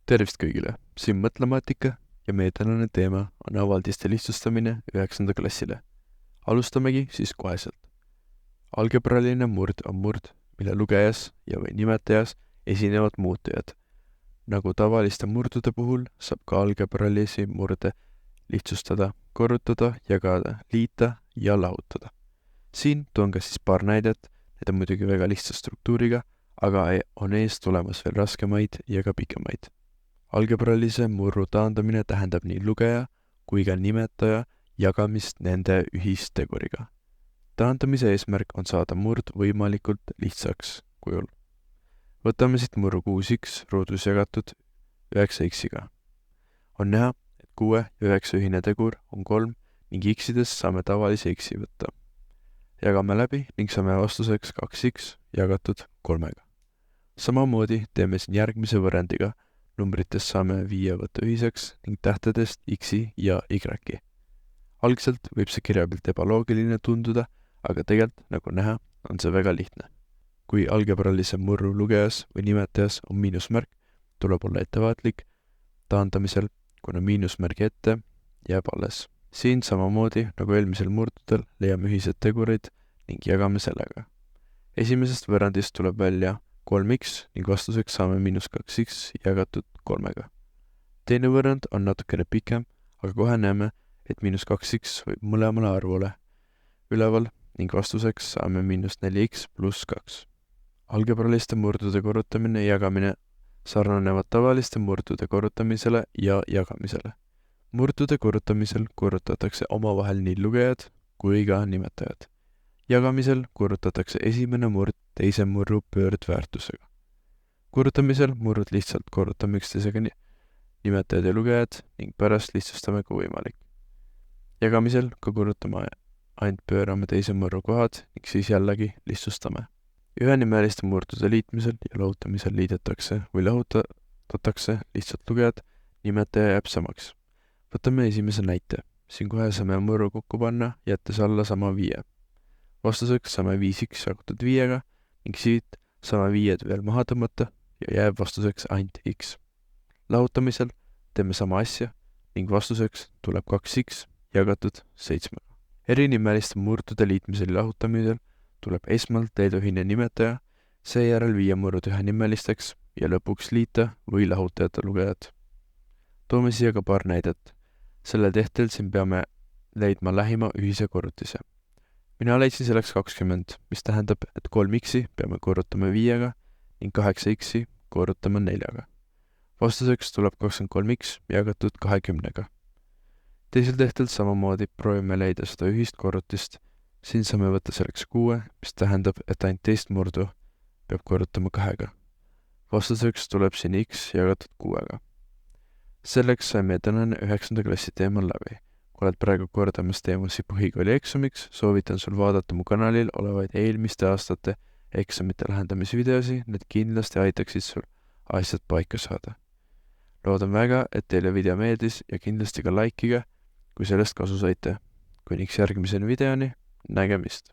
Tervist kõigile, siin Mõtlemaatika ja meie tänane teema on avaldiste lihtsustamine 9. klassile. Alustamegi siis koheselt. Algebraline murd on murd, mille lugejas ja või nimetajas esinevad muutujad. Nagu tavaliste murdude puhul saab ka algebralisi murde lihtsustada, korrutada, jagada, liita ja lahutada. Siin toon ka siis paar näidet, need on muidugi väga lihtsa struktuuriga, aga on ees tulemas veel raskemaid ja ka pikemaid. Algebralise murru taandamine tähendab nii lugeja kui ka nimetaja jagamist nende ühisteguriga. Taandamise eesmärk on saada murd võimalikult lihtsaks kujul. Võtame siit murru 6x ruudus jagatud 9x-iga. On näha, et 6 ja 9 ühine tegur on 3 ning x-idest saame tavalise x-i võtta. Jagame läbi ning saame vastuseks 2x jagatud 3-ga. Samamoodi teeme siin järgmise võrrandiga. Numbritest saame 5 võtta ühiseks ning tähtedest x-i ja y-i. Algselt võib see kirjapilt ebaloogiline tunduda, aga tegelikult, nagu näha, on see väga lihtne. Kui algebralise murru lugejas või nimetajas on miinusmärk, tuleb olla ettevaatlik taandamisel, kuna miinusmärgi ette jääb alles. Siin samamoodi nagu eelmisel murdudel leiame ühised tegurid ning jagame sellega. Esimesest võrrandist tuleb välja 3x ning vastuseks saame -2x jagatud 3-ga. Teine võrrand on natukene pikem, aga kohe näeme, et -2x võib mõlemale arvule üleval ning vastuseks saame -4x pluss 2. Algebraliste murdude korrutamine ja jagamine sarnanevad tavaliste murdude korrutamisele ja jagamisele. Murdude korrutamisel korrutatakse omavahel nii lugejad kui ka nimetajad. Jagamisel korrutatakse esimene murd teise murru pöördväärtusega. Korrutamisel murrud lihtsalt korrutame üksteisega nimetajad ja lugejad ning pärast lihtsustame kui võimalik. Jagamisel ka korrutame ainult pöörame teise murru kohad ning siis jällegi lihtsustame. Ühenimeliste murdude liitmisel ja lahutamisel liidetakse või lahutatakse lihtsalt lugejad, nimetaja jääb samaks. Võtame esimese näite. Siin kohe saame murru kokku panna, jättes alla sama 5. Vastuseks saame 5x jagatud 5-ga ning siit saame 5 veel maha tõmmata ja jääb vastuseks ainult x. Lahutamisel teeme sama asja ning vastuseks tuleb 2x jagatud 7-ga. Erinimeliste murdude liitmisel ja lahutamisel tuleb esmalt leida ühine nimetaja, seejärel viia murrud ühenimelisteks ja lõpuks liita või lahutajate lugejad. Toome siia ka paar näidet. Selle tehtel siin peame leidma lähima ühise korrutise. Mina leidsin selleks 20, mis tähendab, et 3x-i peame korrutama 5-ga ning 8x-i korrutama 4-ga. Vastuseks tuleb 23x jagatud 20-ga. Teisel tehtel samamoodi proovime leida seda ühist korrutist. Siin saame võtta selleks 6, mis tähendab, et ainult teist murdu peab korrutama 2-ga. Vastuseks tuleb siin x jagatud 6-ga. Selleks saime tänane 9. klassi teemal läbi. Kui oled praegu kordamas teemusi põhikooli eksumiks, soovitan sul vaadata mu kanalil olevaid eelmiste aastate eksamite lahendamisvideosi, need kindlasti aitaksid sul asjad paika saada. Loodan väga, et teile video meeldis ja kindlasti ka likeige, kui sellest kasu saite. Kuniks järgmiseni videoni, nägemist!